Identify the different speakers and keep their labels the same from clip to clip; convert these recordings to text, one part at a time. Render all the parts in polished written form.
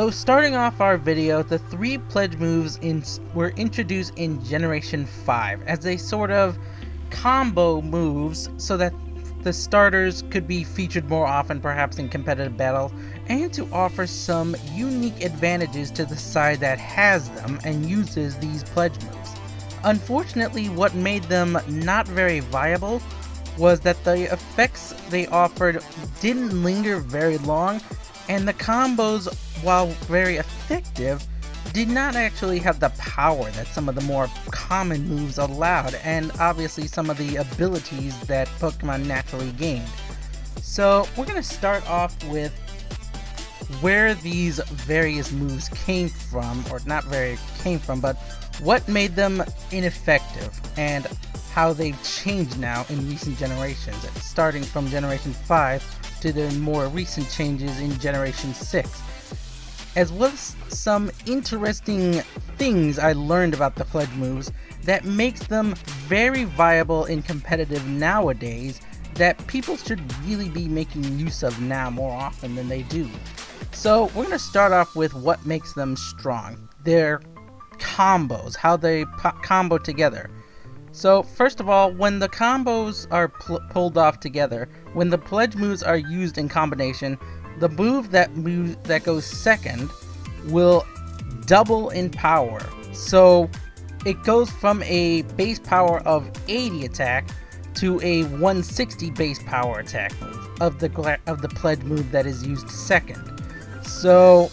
Speaker 1: So starting off our video, the three pledge moves were introduced in Generation 5 as a sort of combo moves so that the starters could be featured more often perhaps in competitive battles, and to offer some unique advantages to the side that has them and uses these pledge moves. Unfortunately, what made them not very viable was that the effects they offered didn't linger very long, and the combos, while very effective, did not actually have the power that some of the more common moves allowed, and obviously some of the abilities that Pokemon naturally gained. So we're going to start off with where these various moves came from, or not very came from, but what made them ineffective and how they've changed now in recent generations, starting from Generation 5 to the more recent changes in Generation 6. As well as some interesting things I learned about the pledge moves that makes them very viable in competitive nowadays, that people should really be making use of now more often than they do. So we're going to start off with what makes them strong. Their combos, how they combo together. So first of all, when the combos are pulled off together, when the pledge moves are used in combination, the move that goes second will double in power. So it goes from a base power of 80 attack to a 160 base power attack move of the pledge move that is used second. So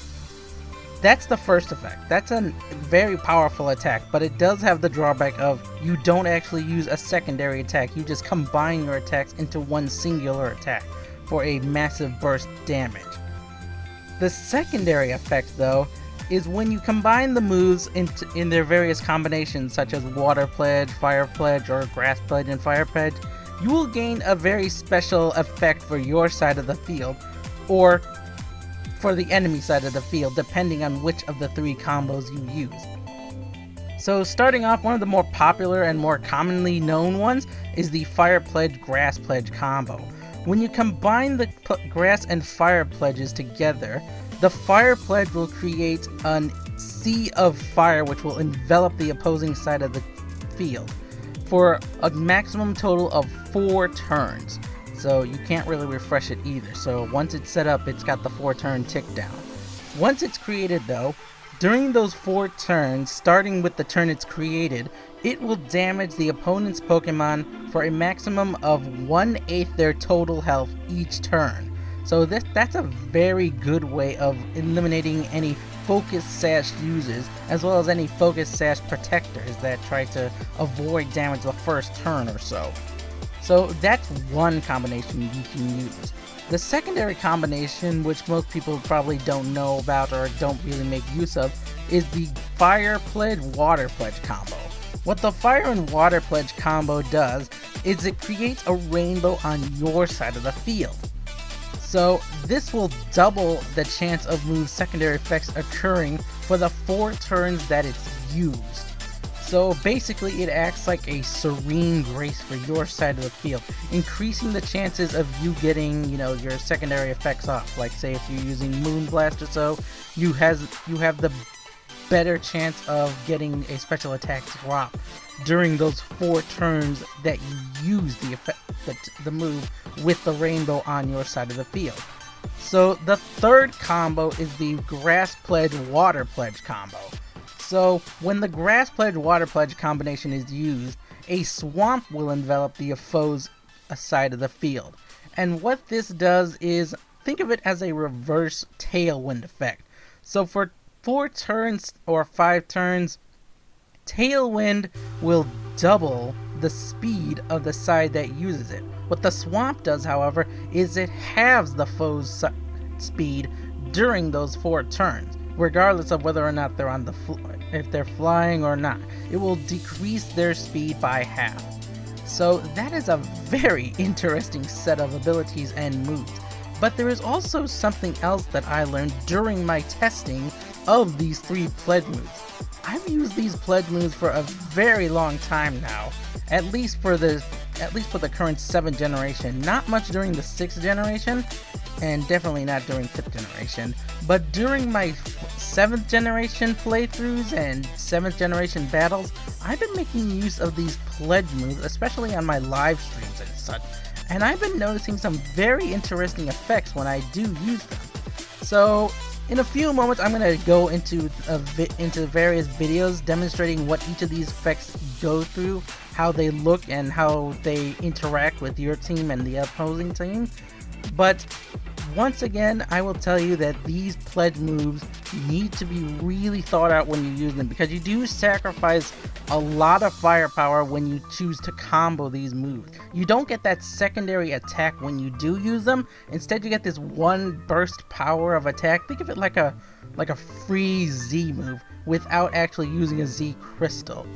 Speaker 1: that's the first effect. That's a very powerful attack, but it does have the drawback of you don't actually use a secondary attack. You just combine your attacks into one singular attack for a massive burst damage. The secondary effect, though, is when you combine the moves in their various combinations, such as Water Pledge, Fire Pledge, or Grass Pledge and Fire Pledge, you will gain a very special effect for your side of the field, or for the enemy side of the field, depending on which of the three combos you use. So starting off, one of the more popular and more commonly known ones is the Fire Pledge Grass Pledge combo. When you combine the Grass and Fire Pledges together, the Fire Pledge will create a sea of fire which will envelop the opposing side of the field for a maximum total of 4 turns. So you can't really refresh it either. So once it's set up, it's got the 4-turn tick down. Once it's created though, during those 4 turns, starting with the turn it's created, it will damage the opponent's Pokemon for a maximum of 1/8 their total health each turn. So that's a very good way of eliminating any Focus Sash users, as well as any Focus Sash protectors that try to avoid damage the first turn or so. So that's one combination you can use. The secondary combination, which most people probably don't know about or don't really make use of, is the Fire Pledge Water Pledge combo. What the Fire and Water Pledge combo does is it creates a rainbow on your side of the field. So this will double the chance of move secondary effects occurring for the 4 turns that it's used. So basically it acts like a serene grace for your side of the field, increasing the chances of you getting, your secondary effects off. Like say if you're using Moonblast or so, you have the better chance of getting a special attack drop during those 4 turns that you use the move with the rainbow on your side of the field. So the third combo is the Grass Pledge Water Pledge combo. So when the Grass Pledge Water Pledge combination is used, a swamp will envelop the foe's side of the field. And what this does is, think of it as a reverse tailwind effect. So for 4 turns or 5 turns, Tailwind will double the speed of the side that uses it. What the swamp does, however, is it halves the foe's speed during those 4 turns, regardless of whether or not they're on the if they're flying or not. It will decrease their speed by half. So that is a very interesting set of abilities and moves. But there is also something else that I learned during my testing of these 3 pledge moves. I've used these pledge moves for a very long time now, at least for the at least for the current 7th generation. Not much during the 6th generation, and definitely not during 5th generation. But during my 7th generation playthroughs and 7th generation battles, I've been making use of these pledge moves, especially on my live streams and such. And I've been noticing some very interesting effects when I do use them. So in a few moments, I'm going to go into various videos demonstrating what each of these effects go through, how they look, and how they interact with your team and the opposing team. But once again, I will tell you that these pledge moves need to be really thought out when you use them, because you do sacrifice a lot of firepower when you choose to combo these moves. You don't get that secondary attack when you do use them. Instead, you get this one burst power of attack. Think of it like a free Z move without actually using a Z crystal.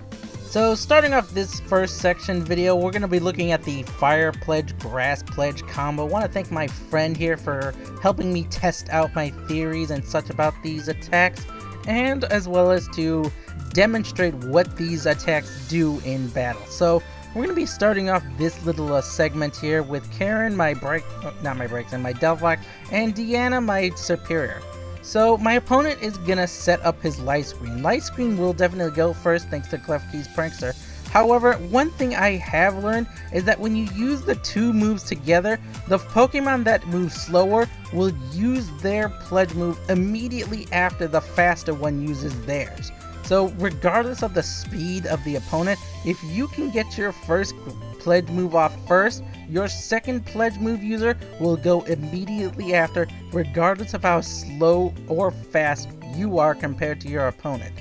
Speaker 1: So starting off this first section video, we're going to be looking at the Fire Pledge, Grass Pledge combo. I want to thank my friend here for helping me test out my theories and such about these attacks, and as well as to demonstrate what these attacks do in battle. So we're going to be starting off this little segment here with Karen, my Delphox, and Deanna, my Superior. So my opponent is going to set up his light screen. Light screen will definitely go first thanks to Clefkey's Prankster. However, one thing I have learned is that when you use the two moves together, the Pokemon that move slower will use their pledge move immediately after the faster one uses theirs. So regardless of the speed of the opponent, if you can get your first pledge move off first, your second pledge move user will go immediately after, regardless of how slow or fast you are compared to your opponent.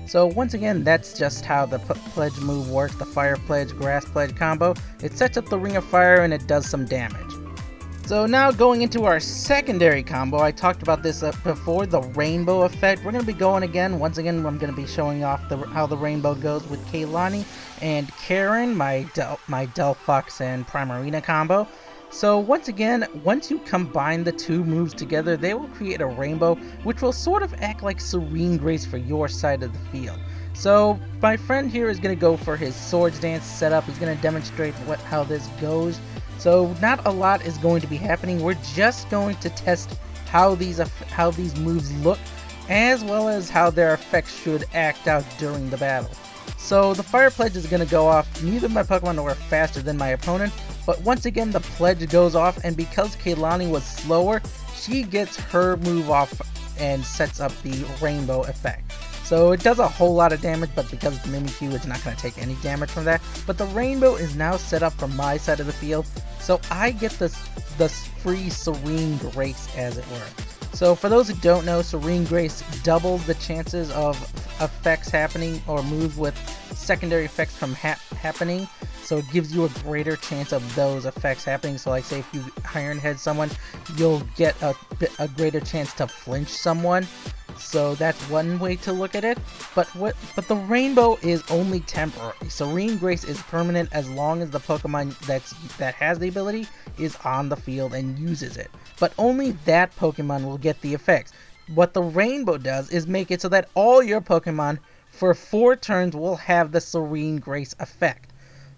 Speaker 1: So once again, that's just how the pledge move works, the Fire Pledge, Grass Pledge combo. It sets up the Ring of Fire and it does some damage. So now going into our secondary combo, I talked about this before, the Rainbow effect. We're going to be going again. Once again, I'm going to be showing off how the Rainbow goes with Kaylani and Karen, my Delphox and Primarina combo. So once again, once you combine the two moves together, they will create a rainbow, which will sort of act like Serene Grace for your side of the field. So my friend here is going to go for his Swords Dance setup. He's going to demonstrate how this goes. So not a lot is going to be happening. We're just going to test how these moves look, as well as how their effects should act out during the battle. So the Fire Pledge is going to go off. Neither of my Pokemon were faster than my opponent, but once again the pledge goes off, and because Kaylani was slower, she gets her move off and sets up the Rainbow effect. So it does a whole lot of damage, but because it's Mimikyu, it's not going to take any damage from that. But the Rainbow is now set up from my side of the field, so I get this free Serene Grace, as it were. So for those who don't know, Serene Grace doubles the chances of effects happening or moves with secondary effects from happening. So it gives you a greater chance of those effects happening. So like say if you Iron Head someone, you'll get a greater chance to flinch someone. So that's one way to look at it. But the Rainbow is only temporary. Serene Grace is permanent as long as the Pokemon that has the ability is on the field and uses it. But only that Pokemon will get the effects. What the Rainbow does is make it so that all your Pokemon for 4 turns will have the Serene Grace effect.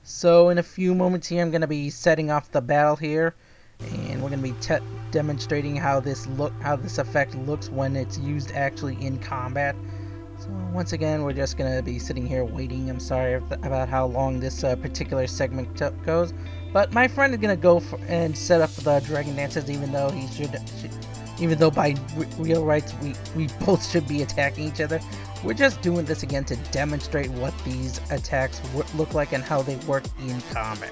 Speaker 1: So in a few moments here, I'm going to be setting off the battle here, and we're going to be demonstrating how this effect looks when it's used actually in combat. So once again, we're just going to be sitting here waiting. I'm sorry about how long this particular segment goes, but my friend is going to go and set up the Dragon Dances, even though even though by real rights we both should be attacking each other. We're just doing this again to demonstrate what these attacks look like and how they work in combat.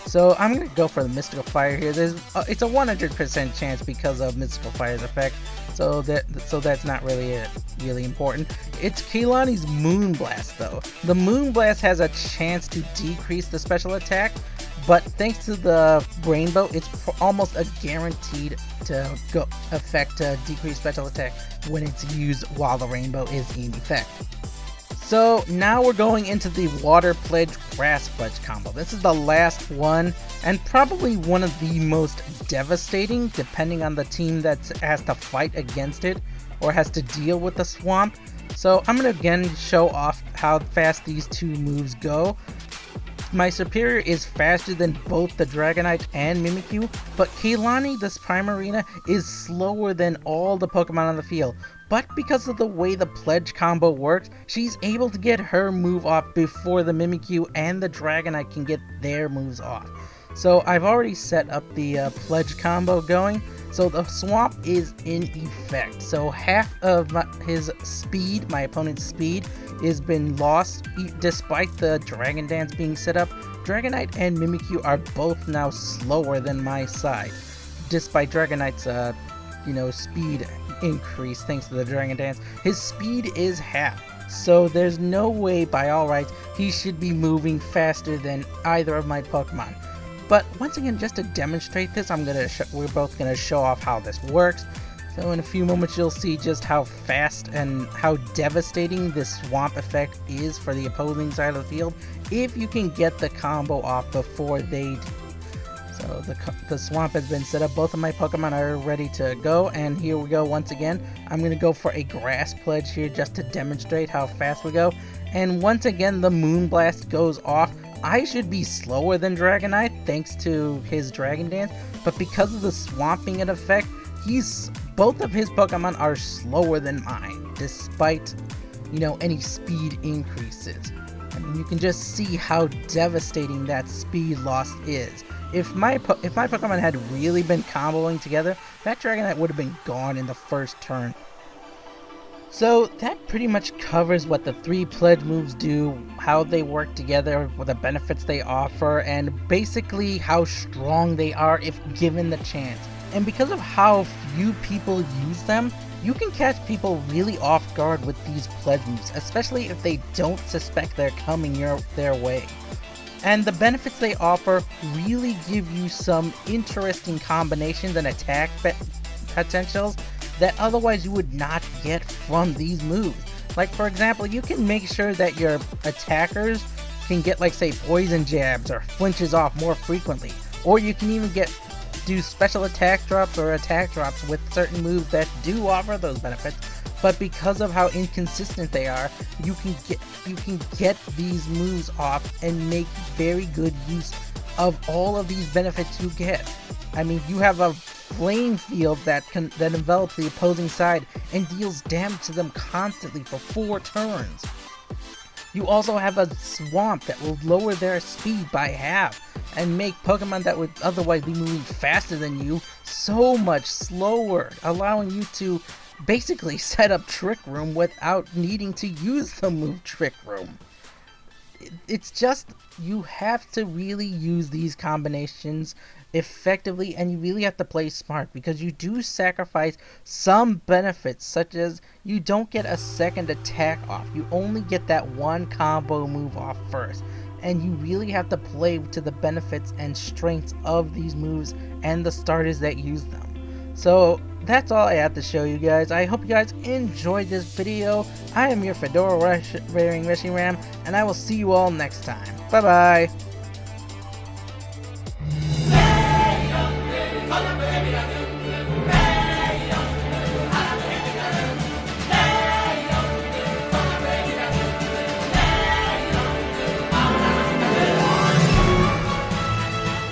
Speaker 1: So I'm going to go for the Mystical Fire here. It's a 100% chance because of Mystical Fire's effect, so that's not really important. It's Kaylani's Moonblast though. The Moonblast has a chance to decrease the special attack, but thanks to the Rainbow, it's almost a guaranteed to decrease special attack when it's used while the Rainbow is in effect. So now we're going into the Water Pledge, Grass Pledge combo. This is the last one, and probably one of the most devastating, depending on the team that has to fight against it or has to deal with the swamp. So I'm going to again show off how fast these two moves go. My Superior is faster than both the Dragonite and Mimikyu, but Keilani, this Primarina, is slower than all the Pokemon on the field. But because of the way the Pledge combo works, she's able to get her move off before the Mimikyu and the Dragonite can get their moves off. So I've already set up the Pledge combo going, so the Swamp is in effect. So half of his speed, my opponent's speed, has been lost despite the Dragon Dance being set up. Dragonite and Mimikyu are both now slower than my side, despite Dragonite's speed increase thanks to the Dragon Dance. His speed is half, so there's no way by all rights he should be moving faster than either of my Pokemon. But once again, just to demonstrate this, we're both gonna show off how this works. So in a few moments you'll see just how fast and how devastating this Swamp effect is for the opposing side of the field if you can get the combo off before they do. So the Swamp has been set up, both of my Pokemon are ready to go, and here we go once again. I'm going to go for a Grass Pledge here just to demonstrate how fast we go. And once again the Moonblast goes off. I should be slower than Dragonite thanks to his Dragon Dance, but because of the Swamping effect, both of his Pokemon are slower than mine, despite, any speed increases. I mean, you can just see how devastating that speed loss is. If my Pokemon had really been comboing together, that Dragonite would have been gone in the first turn. So that pretty much covers what the 3 pledge moves do, how they work together, what the benefits they offer, and basically how strong they are if given the chance. And because of how few people use them, you can catch people really off guard with these pledge moves, especially if they don't suspect they're coming their way. And the benefits they offer really give you some interesting combinations and attack potentials that otherwise you would not get from these moves. Like, for example, you can make sure that your attackers can get, like, say, poison jabs or flinches off more frequently. Or you can even do special attack drops or attack drops with certain moves that do offer those benefits. But because of how inconsistent they are, you can get these moves off and make very good use of all of these benefits you get. I mean, you have a flame field that envelops the opposing side and deals damage to them constantly for 4 turns. You also have a Swamp that will lower their speed by half and make Pokemon that would otherwise be moving faster than you so much slower, allowing you to basically set up Trick Room without needing to use the move Trick Room. It's just, you have to really use these combinations effectively, and you really have to play smart, because you do sacrifice some benefits, such as you don't get a second attack off. You only get that one combo move off first, and you really have to play to the benefits and strengths of these moves and the starters that use them. So that's all I have to show you guys. I hope you guys enjoyed this video. I am your Fedora wearing Reshiram, and I will see you all next time. Bye bye.